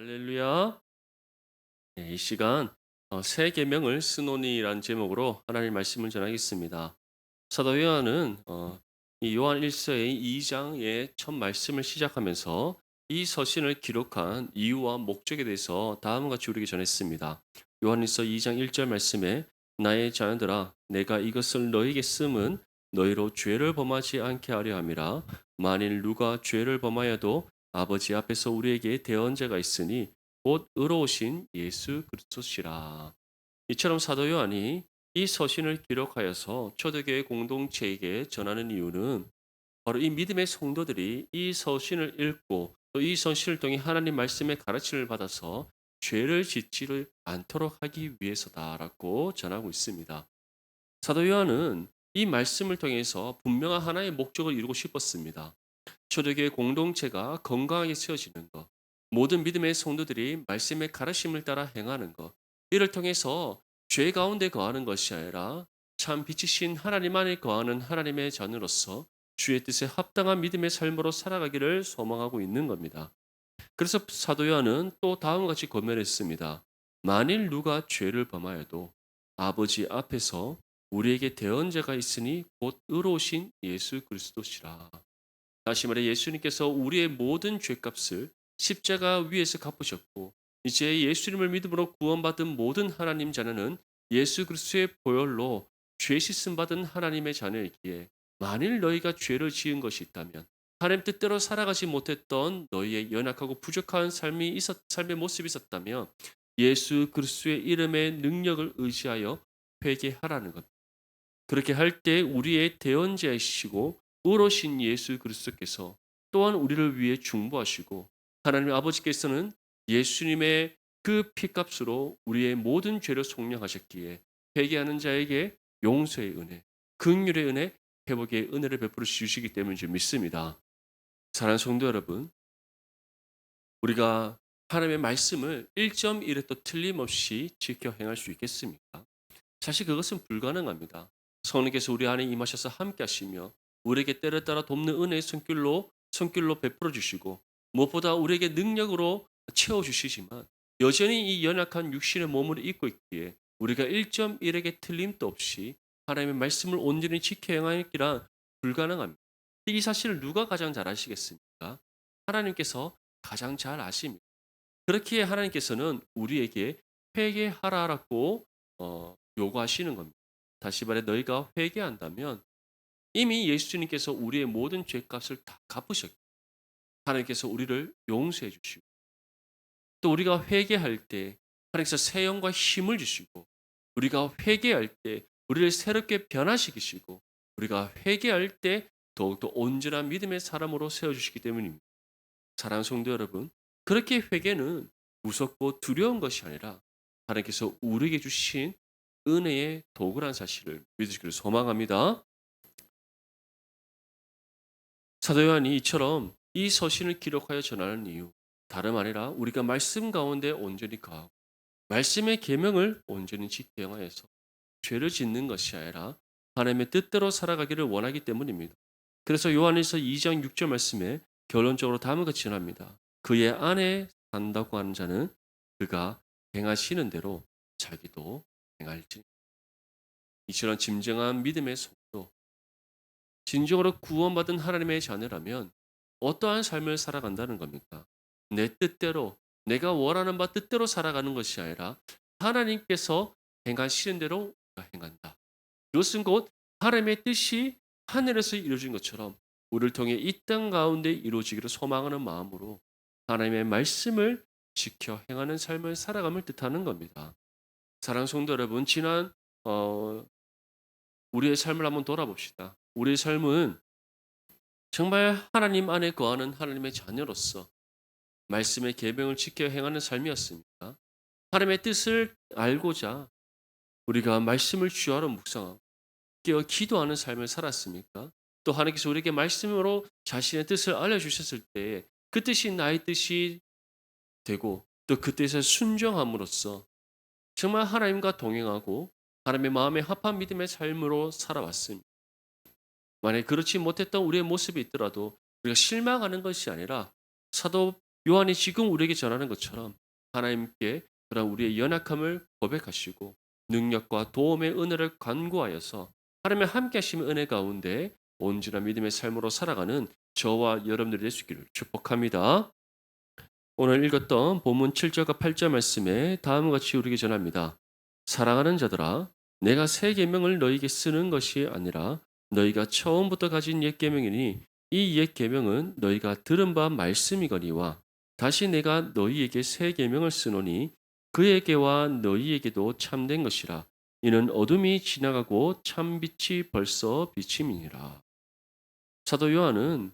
할렐루야. 이 시간 새 계명을 쓰노니라는 제목으로 하나님 말씀을 전하겠습니다. 사도 요한은 이 요한 1서의 2장의 첫 말씀을 시작하면서 이 서신을 기록한 이유와 목적에 대해서 다음과 같이 우리에게 전했습니다. 요한 1서 2장 1절 말씀에 나의 자녀들아 내가 이것을 너희에게 쓰면 너희로 죄를 범하지 않게 하려 함이라. 만일 누가 죄를 범하여도 아버지 앞에서 우리에게 대언자가 있으니 곧 의로우신 예수 그리스도시라. 이처럼 사도 요한이 이 서신을 기록하여서 초대교회 공동체에게 전하는 이유는 바로 이 믿음의 성도들이 이 서신을 읽고 또 이 서신을 통해 하나님 말씀의 가르침을 받아서 죄를 짓지를 않도록 하기 위해서다라고 전하고 있습니다. 사도 요한은 이 말씀을 통해서 분명한 하나의 목적을 이루고 싶었습니다. 초대교회 공동체가 건강하게 세워지는 것, 모든 믿음의 성도들이 말씀의 가르침을 따라 행하는 것, 이를 통해서 죄 가운데 거하는 것이 아니라 참 빛이신 하나님 안에 거하는 하나님의 자녀로서 주의 뜻에 합당한 믿음의 삶으로 살아가기를 소망하고 있는 겁니다. 그래서 사도 요한은 또 다음과 같이 권면했습니다. 만일 누가 죄를 범하여도 아버지 앞에서 우리에게 대언자가 있으니 곧 의로우신 예수 그리스도시라. 다시 말해 예수님께서 우리의 모든 죄값을 십자가 위에서 갚으셨고 이제 예수님을 믿음으로 구원받은 모든 하나님 자녀는 예수 그리스도의 보혈로 죄 씻음 받은 하나님의 자녀이기에 만일 너희가 죄를 지은 것이 있다면 하나님 뜻대로 살아가지 못했던 너희의 연약하고 부족한 삶의 모습이 있었다면 예수 그리스도의 이름의 능력을 의지하여 회개하라는 것. 그렇게 할 때 우리의 대언자이시고 의로우신 예수 그리스도께서 또한 우리를 위해 중보하시고 하나님 아버지께서는 예수님의 그 피값으로 우리의 모든 죄를 속량하셨기에 회개하는 자에게 용서의 은혜, 긍휼의 은혜, 회복의 은혜를 베풀어 주시기 때문인 줄 믿습니다. 사랑하는 성도 여러분, 우리가 하나님의 말씀을 1.1도 틀림없이 지켜 행할 수 있겠습니까? 사실 그것은 불가능합니다. 성령께서 우리 안에 임하셔서 함께 하시며 우리에게 때를 따라 돕는 은혜의 손길로 베풀어 주시고 무엇보다 우리에게 능력으로 채워 주시지만 여전히 이 연약한 육신의 몸을 입고 있기에 우리가 1.1에게 틀림도 없이 하나님의 말씀을 온전히 지켜 행하기란 불가능합니다. 이 사실을 누가 가장 잘 아시겠습니까? 하나님께서 가장 잘 아십니다. 그렇기에 하나님께서는 우리에게 회개하라라고 요구하시는 겁니다. 다시 말해 너희가 회개한다면 이미 예수님께서 우리의 모든 죄값을 다 갚으셨고 하나님께서 우리를 용서해 주시고 또 우리가 회개할 때 하나님께서 새 영과 힘을 주시고 우리가 회개할 때 우리를 새롭게 변화시키시고 우리가 회개할 때 더욱더 온전한 믿음의 사람으로 세워주시기 때문입니다. 사랑하는 성도 여러분, 그렇게 회개는 무섭고 두려운 것이 아니라 하나님께서 우리에게 주신 은혜의 도구란 사실을 믿으시기를 소망합니다. 사도 요한이 이처럼 이 서신을 기록하여 전하는 이유 다름 아니라 우리가 말씀 가운데 온전히 거하고 말씀의 계명을 온전히 지켜 행하여서 죄를 짓는 것이 아니라 하나님의 뜻대로 살아가기를 원하기 때문입니다. 그래서 요한일서 2장 6절 말씀에 결론적으로 다음과 같이 전합니다. 그의 안에 산다고 하는 자는 그가 행하시는 대로 자기도 행할지. 이처럼 진정한 믿음의 속도, 진정으로 구원받은 하나님의 자녀라면 어떠한 삶을 살아간다는 겁니까? 내 뜻대로, 내가 원하는 바 뜻대로 살아가는 것이 아니라 하나님께서 행하시는 대로 우리가 행한다. 이것은 곧 하나님의 뜻이 하늘에서 이루어진 것처럼 우리를 통해 이 땅 가운데 이루어지기를 소망하는 마음으로 하나님의 말씀을 지켜 행하는 삶을 살아감을 뜻하는 겁니다. 사랑하는 성도 여러분, 지난 우리의 삶을 한번 돌아봅시다. 우리의 삶은 정말 하나님 안에 거하는 하나님의 자녀로서 말씀의 계명을 지켜 행하는 삶이었습니까? 하나님의 뜻을 알고자 우리가 말씀을 주하로 묵상하고 깨어 기도하는 삶을 살았습니까? 또 하나님께서 우리에게 말씀으로 자신의 뜻을 알려주셨을 때 그 뜻이 나의 뜻이 되고 또 그 뜻에 순종함으로써 정말 하나님과 동행하고 하나님의 마음에 합한 믿음의 삶으로 살아왔습니다. 만약 그렇지 못했던 우리의 모습이 있더라도 우리가 실망하는 것이 아니라 사도 요한이 지금 우리에게 전하는 것처럼 하나님께 그런 우리의 연약함을 고백하시고 능력과 도움의 은혜를 간구하여서 하나님의 함께 하심의 은혜 가운데 온전한 믿음의 삶으로 살아가는 저와 여러분들이 될 수 있기를 축복합니다. 오늘 읽었던 본문 7절과 8절 말씀에 다음과 같이 우리에게 전합니다. 사랑하는 자들아, 내가 새 계명을 너희에게 쓰는 것이 아니라 너희가 처음부터 가진 옛 계명이니 이 옛 계명은 너희가 들은 바 말씀이거니와 다시 내가 너희에게 새 계명을 쓰노니 그에게와 너희에게도 참된 것이라. 이는 어둠이 지나가고 참 빛이 벌써 비침이니라. 사도 요한은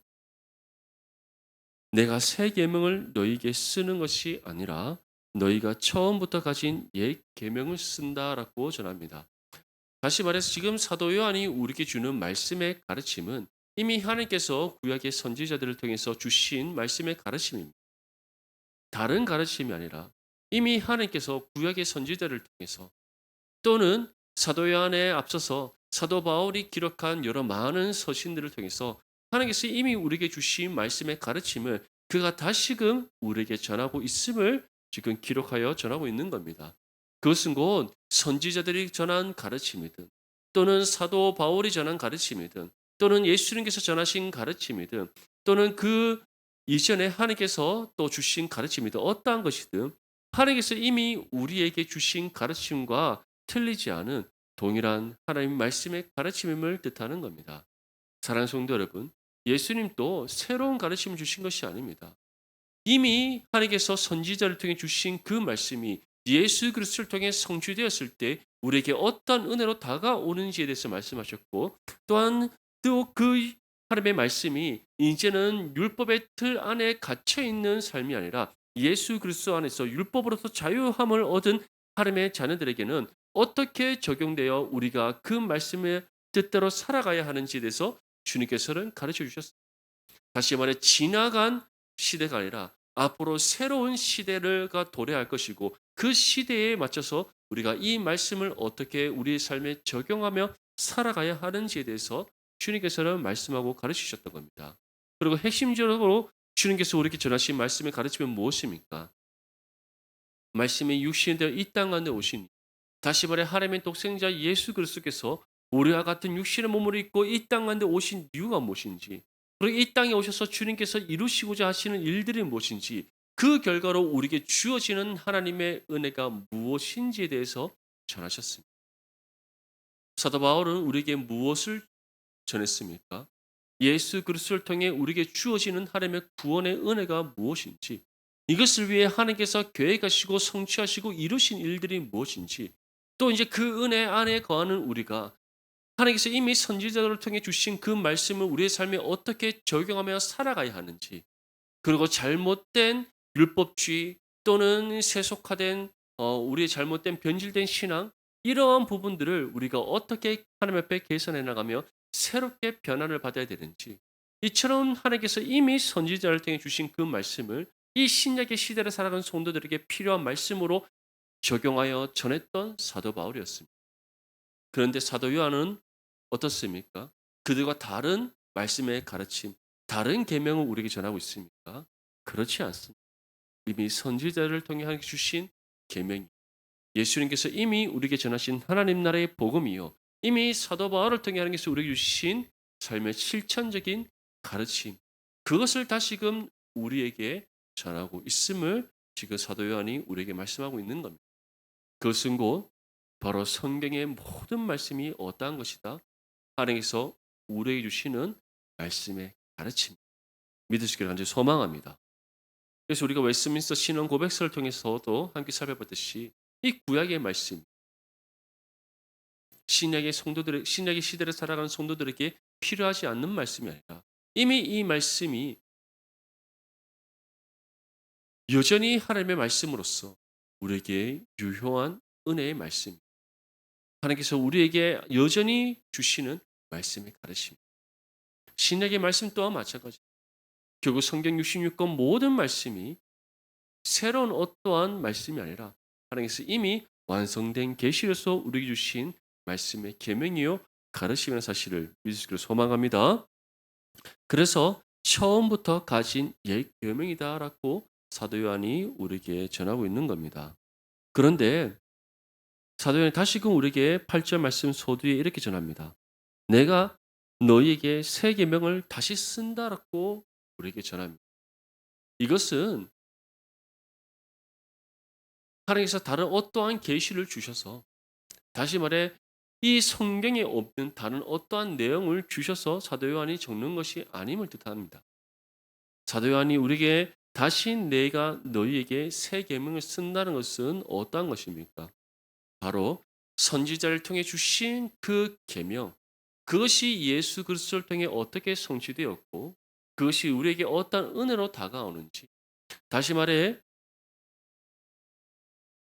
내가 새 계명을 너희에게 쓰는 것이 아니라 너희가 처음부터 가진 옛 계명을 쓴다라고 전합니다. 다시 말해서 지금 사도 요한이 우리에게 주는 말씀의 가르침은 이미 하나님께서 구약의 선지자들을 통해서 주신 말씀의 가르침입니다. 다른 가르침이 아니라 이미 하나님께서 구약의 선지자를 통해서 또는 사도 요한에 앞서서 사도 바울이 기록한 여러 많은 서신들을 통해서 하나님께서 이미 우리에게 주신 말씀의 가르침을 그가 다시금 우리에게 전하고 있음을 지금 기록하여 전하고 있는 겁니다. 그것은 곧 선지자들이 전한 가르침이든 또는 사도 바울이 전한 가르침이든 또는 예수님께서 전하신 가르침이든 또는 그 이전에 하나님께서 또 주신 가르침이든 어떠한 것이든 하나님께서 이미 우리에게 주신 가르침과 틀리지 않은 동일한 하나님 말씀의 가르침임을 뜻하는 겁니다. 사랑하는 성도 여러분, 예수님도 새로운 가르침을 주신 것이 아닙니다. 이미 하나님께서 선지자를 통해 주신 그 말씀이 예수 그리스도를 통해 성취되었을 때 우리에게 어떤 은혜로 다가오는지에 대해서 말씀하셨고 또한 또 그 하나님의 말씀이 이제는 율법의 틀 안에 갇혀 있는 삶이 아니라 예수 그리스도 안에서 율법으로서 자유함을 얻은 하나님의 자녀들에게는 어떻게 적용되어 우리가 그 말씀의 뜻대로 살아가야 하는지에 대해서 주님께서는 가르쳐 주셨습니다. 다시 말해 지나간 시대가 아니라 앞으로 새로운 시대가 도래할 것이고 그 시대에 맞춰서 우리가 이 말씀을 어떻게 우리의 삶에 적용하며 살아가야 하는지에 대해서 주님께서는 말씀하고 가르치셨던 겁니다. 그리고 핵심적으로 주님께서 우리에게 전하신 말씀의 가르침은 무엇입니까? 말씀이 육신이 되어 이 땅 가운데 오신 다시 말해 하나님의 독생자 예수 그리스도께서 우리와 같은 육신의 몸을 입고 이 땅 가운데 오신 이유가 무엇인지 그리고 이 땅에 오셔서 주님께서 이루시고자 하시는 일들이 무엇인지 그 결과로 우리에게 주어지는 하나님의 은혜가 무엇인지에 대해서 전하셨습니다. 사도 바울은 우리에게 무엇을 전했습니까? 예수 그리스도를 통해 우리에게 주어지는 하나님의 구원의 은혜가 무엇인지 이것을 위해 하나님께서 계획하시고 성취하시고 이루신 일들이 무엇인지 또 이제 그 은혜 안에 거하는 우리가 하나님께서 이미 선지자들을 통해 주신 그 말씀을 우리의 삶에 어떻게 적용하며 살아가야 하는지 그리고 잘못된 율법주의 또는 세속화된 우리의 잘못된 변질된 신앙 이러한 부분들을 우리가 어떻게 하나님 앞에 개선해 나가며 새롭게 변화를 받아야 되는지 이처럼 하나님께서 이미 선지자를 통해 주신 그 말씀을 이 신약의 시대를 살아가는 성도들에게 필요한 말씀으로 적용하여 전했던 사도 바울이었습니다. 그런데 사도 요한은 어떻습니까? 그들과 다른 말씀의 가르침, 다른 계명을 우리에게 전하고 있습니까? 그렇지 않습니다. 이미 선지자를 통해 하나님께 주신 계명, 예수님께서 이미 우리에게 전하신 하나님 나라의 복음이요, 이미 사도 바울을 통해 하나님께서 우리에게 주신 삶의 실천적인 가르침, 그것을 다시금 우리에게 전하고 있음을 지금 사도 요한이 우리에게 말씀하고 있는 겁니다. 그것은 곧 바로 성경의 모든 말씀이 어떠한 것이다. 하나님께서 우리에게 주시는 말씀의 가르침 믿으시기를 간절히 소망합니다. 그래서 우리가 웨스트민스터 신앙 고백서를 통해서도 함께 살펴봤듯이 이 구약의 말씀, 신약의 성도들, 신약의 시대를 살아가는 성도들에게 필요하지 않는 말씀이 아니라 이미 이 말씀이 여전히 하나님의 말씀으로서 우리에게 유효한 은혜의 말씀, 하나님께서 우리에게 여전히 주시는 말씀의 가르침. 신약의 말씀 또한 마찬가지. 결국 성경 66권 모든 말씀이 새로운 어떠한 말씀이 아니라 하나님께서 이미 완성된 계시로서 우리에게 주신 말씀의 계명이요 가르침이라는 사실을 믿으시기를 소망합니다. 그래서 처음부터 가진 옛 계명이다라고 사도 요한이 우리에게 전하고 있는 겁니다. 그런데 사도 요한이 다시금 우리에게 8절 말씀 소두에 이렇게 전합니다. 내가 너희에게 새 계명을 다시 쓴다라고 우리에게 전합니다. 이것은 하나님께서 다른 어떠한 계시를 주셔서, 다시 말해 이 성경에 없는 다른 어떠한 내용을 주셔서 사도 요한이 적는 것이 아님을 뜻합니다. 사도 요한이 우리에게 다시 내가 너희에게 새 계명을 쓴다는 것은 어떠한 것입니까? 바로 선지자를 통해 주신 그 계명, 그것이 예수 그리스도를 통해 어떻게 성취되었고 그것이 우리에게 어떤 은혜로 다가오는지, 다시 말해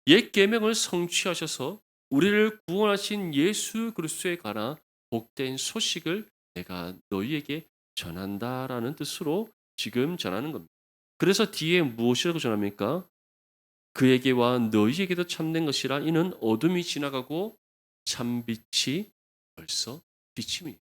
옛 계명을 성취하셔서 우리를 구원하신 예수 그리스도에 관한 복된 소식을 내가 너희에게 전한다라는 뜻으로 지금 전하는 겁니다. 그래서 뒤에 무엇이라고 전합니까? 그에게와 너희에게도 참된 것이라 이는 어둠이 지나가고 참빛이 벌써 비침이.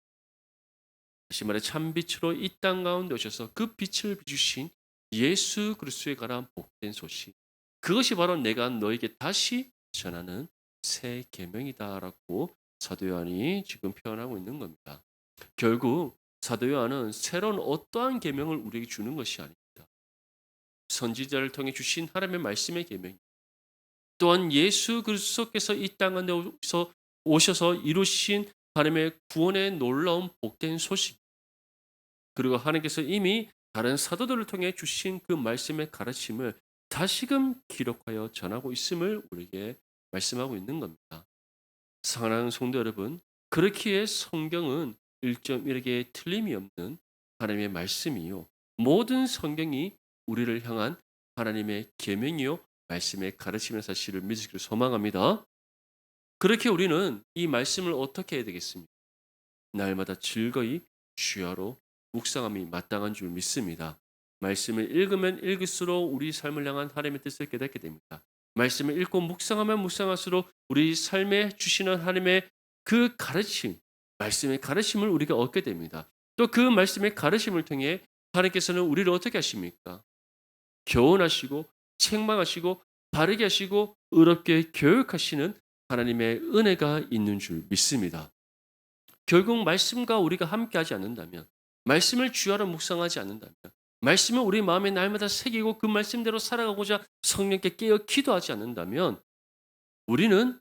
다시 말해 참빛으로 이 땅 가운데 오셔서 그 빛을 비추신 예수 그리스도에 관한 복된 소식. 그것이 바로 내가 너에게 다시 전하는 새 계명이다라고 사도 요한이 지금 표현하고 있는 겁니다. 결국 사도 요한은 새로운 어떠한 계명을 우리에게 주는 것이 아닙니다. 선지자를 통해 주신 하나님의 말씀의 계명, 또한 예수 그리스도께서 이 땅 가운데 오셔서 이루신 하나님의 구원의 놀라운 복된 소식, 그리고 하나님께서 이미 다른 사도들을 통해 주신 그 말씀의 가르침을 다시금 기록하여 전하고 있음을 우리에게 말씀하고 있는 겁니다. 사랑하는 성도 여러분, 그렇기에 성경은 1.1개 틀림이 없는 하나님의 말씀이요, 모든 성경이 우리를 향한 하나님의 계명이요 말씀의 가르침의 사실을 믿으시기를 소망합니다. 그렇게 우리는 이 말씀을 어떻게 해야 되겠습니까? 날마다 즐거이 주야로 묵상함이 마땅한 줄 믿습니다. 말씀을 읽으면 읽을수록 우리 삶을 향한 하나님의 뜻을 깨닫게 됩니다. 말씀을 읽고 묵상하면 묵상할수록 우리 삶에 주시는 하나님의 그 가르침, 말씀의 가르침을 우리가 얻게 됩니다. 또 그 말씀의 가르침을 통해 하나님께서는 우리를 어떻게 하십니까? 교훈하시고 책망하시고 바르게 하시고 의롭게 교육하시는 하나님의 은혜가 있는 줄 믿습니다. 결국 말씀과 우리가 함께하지 않는다면, 말씀을 주야로 묵상하지 않는다면, 말씀을 우리 마음에 날마다 새기고 그 말씀대로 살아가고자 성령께 깨어 기도하지 않는다면 우리는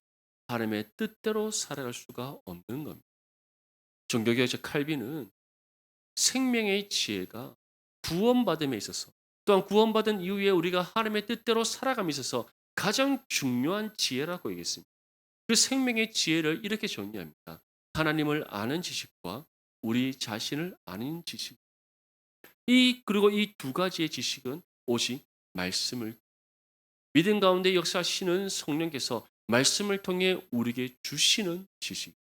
하나님의 뜻대로 살아갈 수가 없는 겁니다. 종교개혁자 칼빈은 생명의 지혜가 구원받음에 있어서, 또한 구원받은 이후에 우리가 하나님의 뜻대로 살아감에 있어서 가장 중요한 지혜라고 얘기했습니다. 그 생명의 지혜를 이렇게 정리합니다. 하나님을 아는 지식과 우리 자신을 아는 지식. 그리고 이 두 가지의 지식은 오직 말씀을, 믿음 가운데 역사하시는 성령께서 말씀을 통해 우리에게 주시는 지식.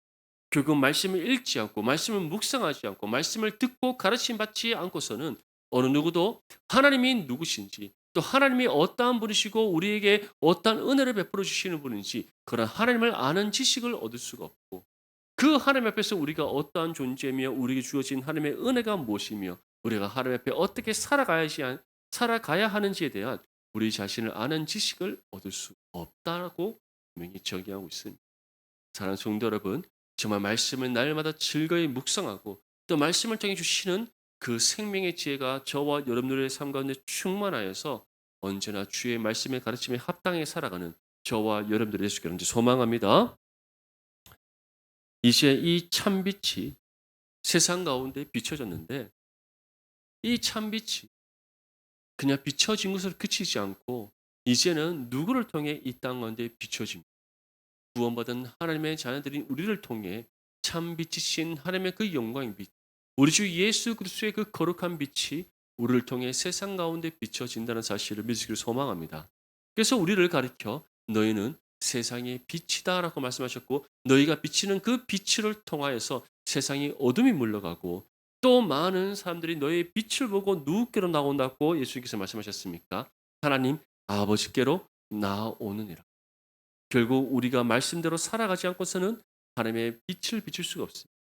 결국 말씀을 읽지 않고 말씀을 묵상하지 않고 말씀을 듣고 가르침 받지 않고서는 어느 누구도 하나님이 누구신지, 또 하나님이 어떠한 분이시고 우리에게 어떠한 은혜를 베풀어 주시는 분인지 그런 하나님을 아는 지식을 얻을 수가 없고, 그 하나님 앞에서 우리가 어떠한 존재며 우리에게 주어진 하나님의 은혜가 무엇이며 우리가 하나님 앞에 어떻게 살아가야 하는지에 대한 우리 자신을 아는 지식을 얻을 수 없다고 분명히 정의하고 있습니다. 사랑하는 성도 여러분, 정말 말씀을 날마다 즐거이 묵상하고 또 말씀을 통해 주시는 그 생명의 지혜가 저와 여러분들의 삶 가운데 충만하여서 언제나 주의 말씀의 가르침에 합당하게 살아가는 저와 여러분들이 되시기를 소망합니다. 이제 이 참빛이 세상 가운데 비춰졌는데, 이 참빛이 그냥 비춰진 것으로 그치지 않고 이제는 누구를 통해 이 땅 가운데 비춰집니다. 구원받은 하나님의 자녀들인 우리를 통해 참 빛이신 하나님의 그 영광의 빛, 우리 주 예수 그리스도의 그 거룩한 빛이 우리를 통해 세상 가운데 비춰진다는 사실을 믿으시기를 소망합니다. 그래서 우리를 가리켜 너희는 세상의 빛이다라고 말씀하셨고, 너희가 비치는 그 빛을 통하여서 세상이 어둠이 물러가고 또 많은 사람들이 너희의 빛을 보고 누구께로 나온다고 예수님께서 말씀하셨습니까? 하나님 아버지께로 나오느니라. 결국 우리가 말씀대로 살아가지 않고서는 하나님의 빛을 비출 수가 없습니다.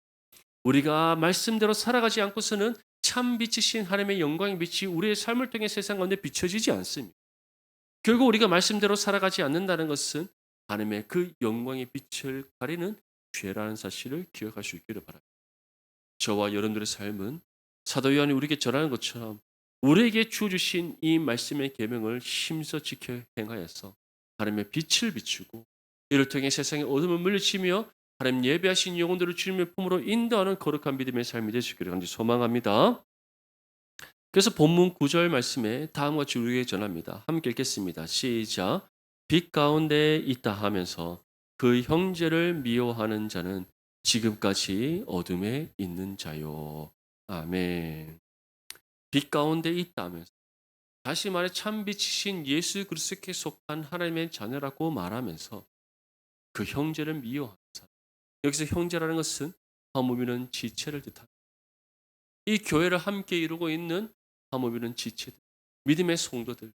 우리가 말씀대로 살아가지 않고서는 참 빛이신 하나님의 영광의 빛이 우리의 삶을 통해 세상 가운데 비춰지지 않습니다. 결국 우리가 말씀대로 살아가지 않는다는 것은 하나님의 그 영광의 빛을 가리는 죄라는 사실을 기억할 수 있기를 바랍니다. 저와 여러분들의 삶은 사도 요한이 우리에게 전하는 것처럼 우리에게 주신 이 말씀의 계명을 힘써 지켜 행하여서 하나님의 빛을 비추고 이를 통해 세상의 어둠을 물리치며 하나님 예배하신 영혼들을 주님의 품으로 인도하는 거룩한 믿음의 삶이 될 수 있기를 간절히 소망합니다. 그래서 본문 9절 말씀에 다음과 같이 우리에게 전합니다. 함께 읽겠습니다. 시작. 빛 가운데 있다 하면서 그 형제를 미워하는 자는 지금까지 어둠에 있는 자요. 아멘. 빛 가운데 있다 하면서 다시 말해 참 빛이신 예수 그리스도께 속한 하나님의 자녀라고 말하면서 그 형제를 미워하는 사람. 여기서 형제라는 것은 하모미는 지체를 뜻합니다. 이 교회를 함께 이루고 있는 하모미는 지체들, 믿음의 성도들,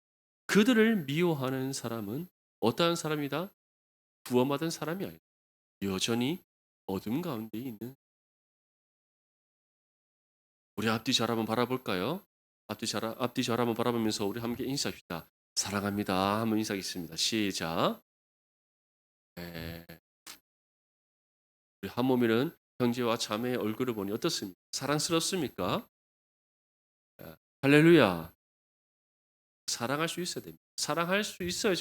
그들을 미워하는 사람은 어떠한 사람이다? 구원받은 사람이 아니다. 여전히 어둠 가운데 있는. 우리 앞뒤 잘 한번 바라볼까요? 앞뒤 잘 한번 바라보면서 우리 함께 인사합시다. 사랑합니다. 한번 인사하겠습니다. 시작. 네. 우리 한몸이는 형제와 자매의 얼굴을 보니 어떻습니까? 사랑스럽습니까? 아, 할렐루야. 사랑할 수 있어야 됩니다. 사랑할 수 있어야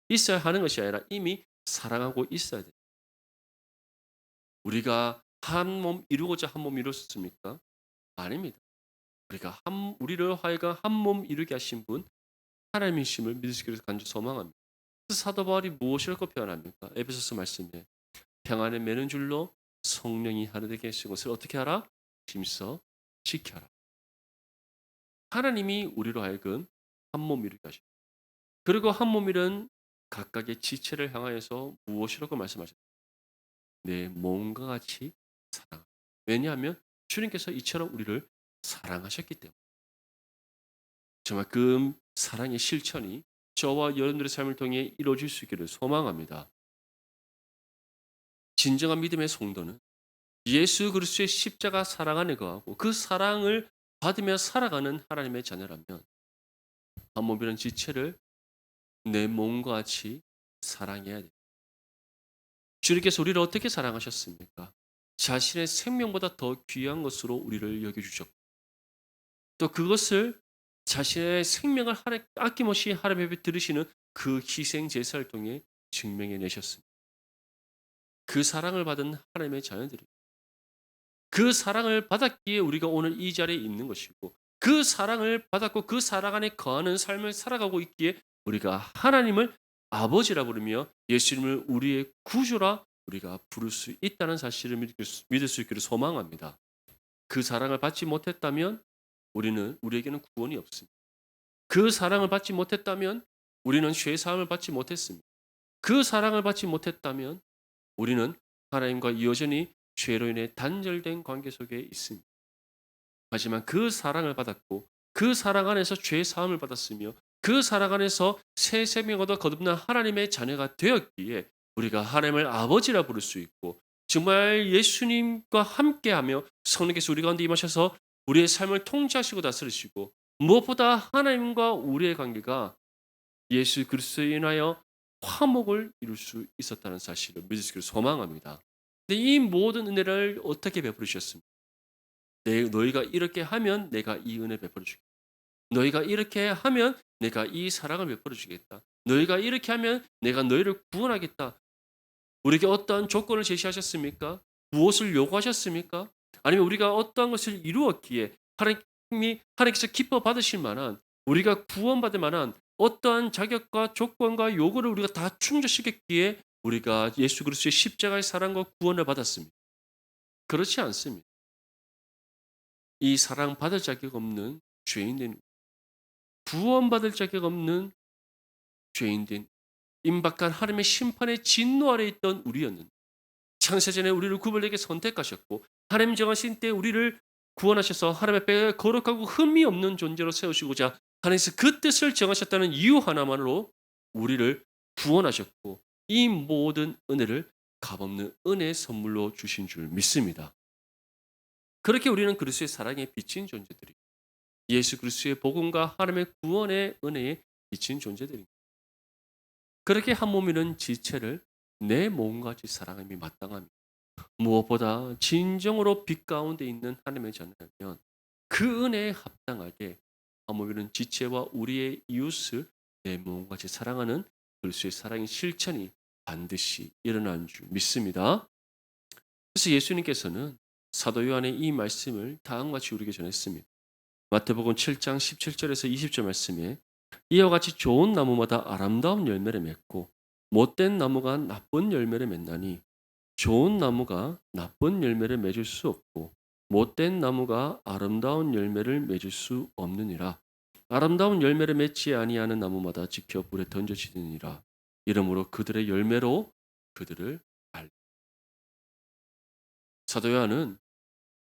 있어야 하는 것이 아니라 이미 사랑하고 있어야 돼요. 우리가 한 몸 이루고자 한 몸 이뤘습니까? 아닙니다. 우리를 하여금 한 몸 이루게 하신 분 하나님이심을 믿을 수 있기를 간절히 소망합니다. 그래서 사도 바울이 무엇이라고 표현합니까? 에베소서 말씀에 평안을 매는 줄로 성령이 하나되게 하신 것을 어떻게 하라? 힘써 지켜라. 하나님이 우리로 하여금 한 몸 이루게 하십니다. 그리고 한 몸이란 각각의 지체를 향하여서 무엇이라고 말씀하셨습니까? 내 몸과 같이 사랑. 왜냐하면 주님께서 이처럼 우리를 사랑하셨기 때문에. 정말 그 사랑의 실천이 저와 여러분들의 삶을 통해 이루어질 수 있기를 소망합니다. 진정한 믿음의 성도는 예수 그리스도의 십자가 사랑 안에 거하고 그 사랑을 받으며 살아가는 하나님의 자녀라면 한 몸이라는 지체를 내 몸과 같이 사랑해야 됩니다. 주님께서 우리를 어떻게 사랑하셨습니까? 자신의 생명보다 더 귀한 것으로 우리를 여겨주셨고 또 그것을 자신의 생명을 아낌없이 하나님 앞에 들으시는 그 희생 제사를 통해 증명해 내셨습니다. 그 사랑을 받은 하나님의 자녀들이 그 사랑을 받았기에 우리가 오늘 이 자리에 있는 것이고 그 사랑을 받았고 그 사랑 안에 거하는 삶을 살아가고 있기에 우리가 하나님을 아버지라 부르며 예수님을 우리의 구주라 우리가 부를 수 있다는 사실을 믿을 수 있기를 소망합니다. 그 사랑을 받지 못했다면 우리에게는 구원이 없습니다. 그 사랑을 받지 못했다면 우리는 죄 사함을 받지 못했습니다. 그 사랑을 받지 못했다면 우리는 하나님과 여전히 죄로 인해 단절된 관계 속에 있습니다. 하지만 그 사랑을 받았고 그 사랑 안에서 죄 사함을 받았으며 그 사랑 안에서 새 생명 얻어 거듭난 하나님의 자녀가 되었기에 우리가 하나님을 아버지라 부를 수 있고 정말 예수님과 함께하며 성령께서 우리 가운데 임하셔서 우리의 삶을 통치하시고 다스리시고 무엇보다 하나님과 우리의 관계가 예수 그리스도에 인하여 화목을 이룰 수 있었다는 사실을 믿을 수 있기를 소망합니다. 근데 이 모든 은혜를 어떻게 베풀으셨습니까? 너희가 이렇게 하면 내가 이 은혜 베풀어 주겠다. 너희가 이렇게 하면 내가 이 사랑을 베풀어 주겠다. 너희가 이렇게 하면 내가 너희를 구원하겠다. 우리에게 어떠한 조건을 제시하셨습니까? 무엇을 요구하셨습니까? 아니면 우리가 어떠한 것을 이루었기에 하나님께서 기뻐 받으실 만한 우리가 구원받을 만한 어떠한 자격과 조건과 요구를 우리가 다 충족시켰기에 우리가 예수 그리스도의 십자가의 사랑과 구원을 받았습니다. 그렇지 않습니다. 이 사랑 받을 자격 없는 죄인된 구원받을 자격 없는 죄인된 임박한 하나님의 심판의 진노 아래 있던 우리였는데 창세전에 우리를 구별되게 선택하셨고 하나님 정하신 때 우리를 구원하셔서 하나님 앞에 거룩하고 흠이 없는 존재로 세우시고자 하나님께서 그 뜻을 정하셨다는 이유 하나만으로 우리를 구원하셨고 이 모든 은혜를 값없는 은혜의 선물로 주신 줄 믿습니다. 그렇게 우리는 그리스도의 사랑에 비친 존재들이 예수 그리스도의 복음과 하나님의 구원의 은혜에 비친 존재들입니다. 그렇게 한 몸이는 지체를 내 몸같이 사랑함이 마땅합니다. 무엇보다 진정으로 빛 가운데 있는 하나님의 자녀라면 그 은혜에 합당하게 한 몸이는 지체와 우리의 이웃을 내 몸같이 사랑하는 그리스도의 사랑의 실천이 반드시 일어나는 줄 믿습니다. 그래서 예수님께서는 사도 요한의 이 말씀을 다음과 같이 우리에게 전했습니다. 마태복음 7장 17절에서 20절 말씀에 이와 같이 좋은 나무마다 아름다운 열매를 맺고 못된 나무가 나쁜 열매를 맺나니 좋은 나무가 나쁜 열매를 맺을 수 없고 못된 나무가 아름다운 열매를 맺을 수 없느니라. 아름다운 열매를 맺지 아니하는 나무마다 지켜 불에 던져지느니라. 이러므로 그들의 열매로 그들을 알. 사도 요한은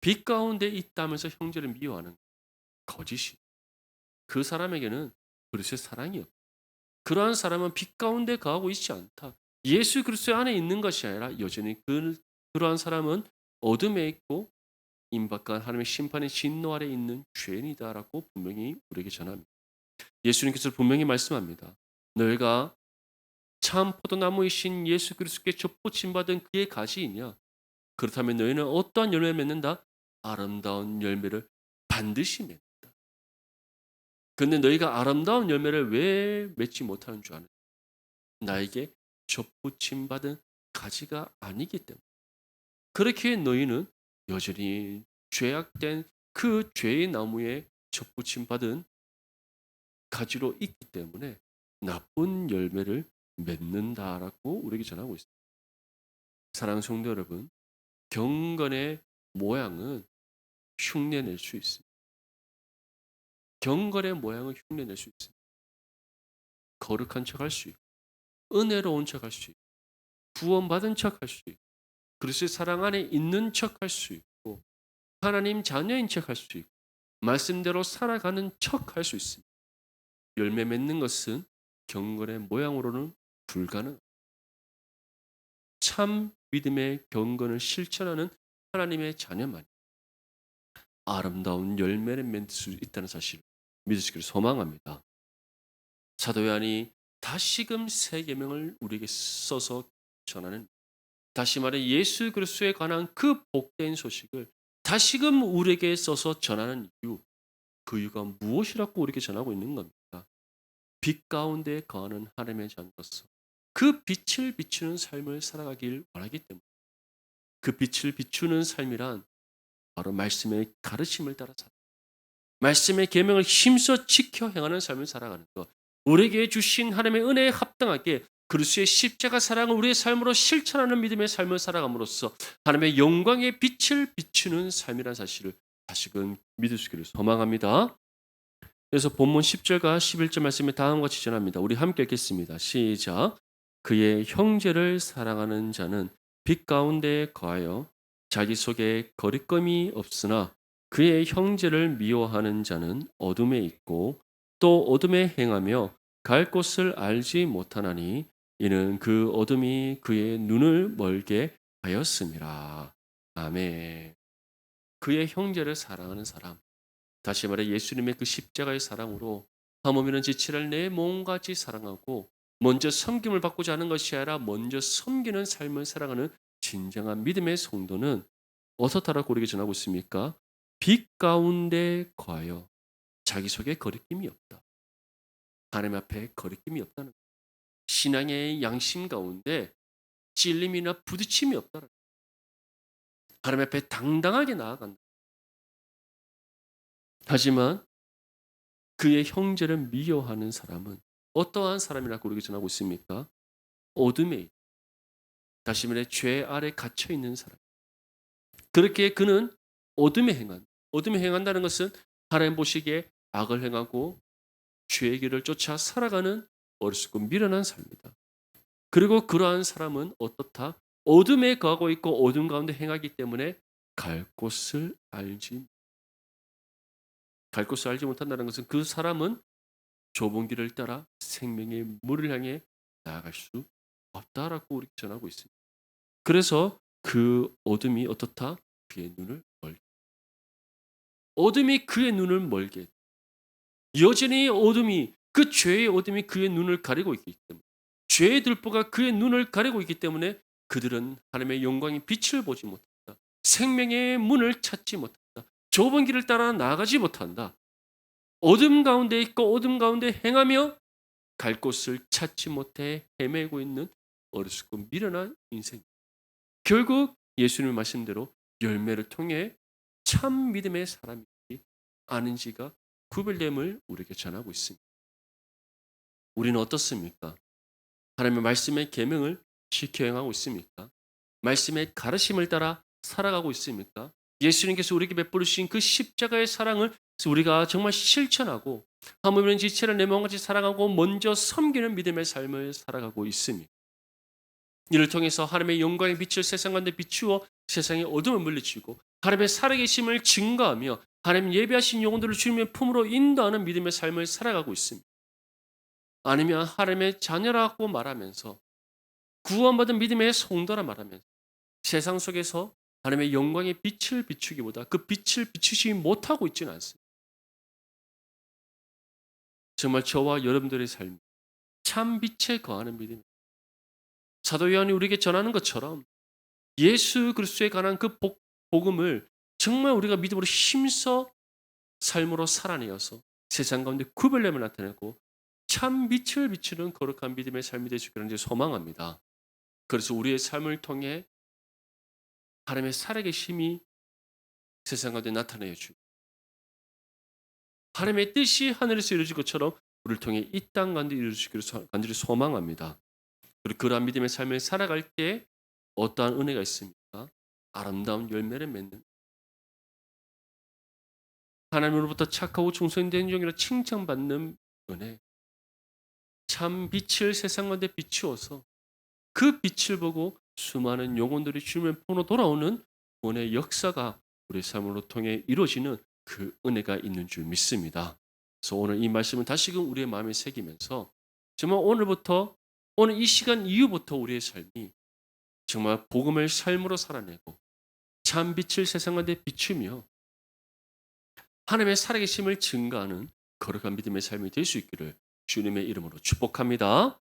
빛 가운데 있다면서 형제를 미워하는 거짓이. 그 사람에게는 그리스도의 사랑이 없다. 그러한 사람은 빛 가운데 거하고 있지 않다. 예수 그리스도 안에 있는 것이 아니라 여전히 그러한 사람은 어둠에 있고 임박한 하나님의 심판의 진노 아래 있는 죄인이다라고 분명히 우리에게 전합니다. 예수님께서 분명히 말씀합니다. 너희가 참 포도나무이신 예수 그리스도께 접붙임 받은 그의 가지이냐? 그렇다면 너희는 어떠한 열매를 맺는다? 아름다운 열매를 반드시 맺는다. 그런데 너희가 아름다운 열매를 왜 맺지 못하는 줄 아는? 나에게 접붙임 받은 가지가 아니기 때문에. 그렇게 너희는 여전히 죄악된 그 죄의 나무에 접붙임 받은 가지로 있기 때문에 나쁜 열매를 맺는다라고 우리에게 전하고 있습니다. 사랑하는 성도 여러분, 경건의 모양은 흉내낼 수 있습니다. 경건의 모양을 흉내낼 수 있습니다. 거룩한 척할 수 있고 은혜로운 척할 수 있고 구원받은 척할 수 있고 그리스도의 사랑 안에 있는 척할 수 있고 하나님 자녀인 척할 수 있고 말씀대로 살아가는 척할 수 있습니다. 열매 맺는 것은 경건의 모양으로는 불가능. 참 믿음의 경건을 실천하는 하나님의 자녀만 아름다운 열매를 맺을 수 있다는 사실을 믿으시기를 소망합니다. 사도 요한이 다시금 새 계명을 우리에게 써서 전하는, 다시 말해 예수 그리스도에 관한 그 복된 소식을 다시금 우리에게 써서 전하는 이유, 그 이유가 무엇이라고 우리에게 전하고 있는 겁니까? 빛 가운데 거하는 하나님의 자녀로서 그 빛을 비추는 삶을 살아가길 원하기 때문에, 그 빛을 비추는 삶이란 바로 말씀의 가르침을 따라 살아, 말씀의 계명을 힘써 지켜 행하는 삶을 살아가는 것, 우리에게 주신 하나님의 은혜에 합당하게 그리스도의 십자가 사랑을 우리의 삶으로 실천하는 믿음의 삶을 살아감으로써 하나님의 영광의 빛을 비추는 삶이라는 사실을 다시금 믿으시기를 소망합니다. 그래서 본문 10절과 11절 말씀에 다음과 같이 전합니다. 우리 함께 읽겠습니다. 시작. 그의 형제를 사랑하는 자는 빛 가운데 거하여 자기 속에 거리낌이 없으나 그의 형제를 미워하는 자는 어둠에 있고 또 어둠에 행하며 갈 곳을 알지 못하나니 이는 그 어둠이 그의 눈을 멀게 하였음이라. 아멘. 그의 형제를 사랑하는 사람, 다시 말해 예수님의 그 십자가의 사랑으로 하모미는 지체를 내 몸같이 사랑하고 먼저 섬김을 받고자 하는 것이 아니라 먼저 섬기는 삶을 살아가는 진정한 믿음의 성도는 어떻다라고 우리에게 전하고 있습니까? 빛 가운데 거하여 자기 속에 거리낌이 없다. 하나님 앞에 거리낌이 없다는 것. 신앙의 양심 가운데 찔림이나 부딪힘이 없다는 것. 하나님 앞에 당당하게 나아간다. 하지만 그의 형제를 미워하는 사람은 어떠한 사람이라고 우리에게 전하고 있습니까? 어둠에, 다시 말해 죄 아래 갇혀 있는 사람. 그렇게 그는 어둠에 행한다는 것은 하나님 보시기에 악을 행하고 죄의 길을 쫓아 살아가는 어리석고 미련한 삶이다. 그리고 그러한 사람은 어떻다? 어둠에 거하고 있고 어둠 가운데 행하기 때문에 갈 곳을 알지 못한다는 것은 그 사람은 좁은 길을 따라 생명의 물을 향해 나아갈 수 없다라고 우리 전하고 있습니다. 그래서 그 어둠이 어떻다? 그의 눈을 멀게. 어둠이 그의 눈을 멀게 했다. 여전히 어둠이, 그 죄의 어둠이 그의 눈을 가리고 있기 때문에, 죄의 들보가 그의 눈을 가리고 있기 때문에 그들은 하나님의 영광의 빛을 보지 못한다. 생명의 문을 찾지 못한다. 좁은 길을 따라 나가지 못한다. 어둠 가운데 있고 어둠 가운데 행하며 갈 곳을 찾지 못해 헤매고 있는 어리석고 미련한 인생. 결국 예수님의 말씀대로 열매를 통해 참 믿음의 사람인지 아닌지가 구별됨을 우리에게 전하고 있습니다. 우리는 어떻습니까? 하나님의 말씀의 계명을 지켜 행하고 있습니까? 말씀의 가르침을 따라 살아가고 있습니까? 예수님께서 우리에게 베풀으신 그 십자가의 사랑을 우리가 정말 실천하고 하물며 지체를 내 마음같이 사랑하고 먼저 섬기는 믿음의 삶을 살아가고 있습니다. 이를 통해서 하나님의 영광의 빛을 세상 가운데 비추어 세상의 어둠을 물리치고 하나님의 살아계심을 증거하며 하나님 예배하신 영혼들을 주님의 품으로 인도하는 믿음의 삶을 살아가고 있습니다. 아니면 하나님의 자녀라고 말하면서 구원받은 믿음의 성도라 말하면서 세상 속에서 하나님의 영광의 빛을 비추기보다 그 빛을 비추지 못하고 있지는 않습니다. 정말 저와 여러분들의 삶, 참 빛에 거하는 믿음. 사도 요한이 우리에게 전하는 것처럼 예수 그리스도에 관한 그 복음을 정말 우리가 믿음으로 힘써 삶으로 살아내어서 세상 가운데 구별됨을 나타내고 참 빛을 비추는 거룩한 믿음의 삶이 되실 그런지 소망합니다. 그래서 우리의 삶을 통해 하나님의 살아계심이 세상 가운데 나타내어 주고 하나님의 뜻이 하늘에서 이루어질 것처럼 우리를 통해 이 땅 가운데 이루어지기를 간절히 소망합니다. 그리고 그러한 믿음의 삶을 살아갈 때 어떠한 은혜가 있습니까? 아름다운 열매를 맺는 하나님으로부터 착하고忠誠된 종이라 칭찬받는 은혜. 참 빛을 세상 가운데 비추어서 그 빛을 보고 수많은 영혼들이 주님의 품으로 돌아오는 구원의 역사가 우리 삶으로 통해 이루어지는 그 은혜가 있는 줄 믿습니다. 그래서 오늘 이 말씀을 다시금 우리의 마음에 새기면서 정말 오늘부터 오늘 이 시간 이후부터 우리의 삶이 정말 복음을 삶으로 살아내고 참 빛을 세상 가운데 비추며 하나님의 살아계심을 증거하는 거룩한 믿음의 삶이 될 수 있기를 주님의 이름으로 축복합니다.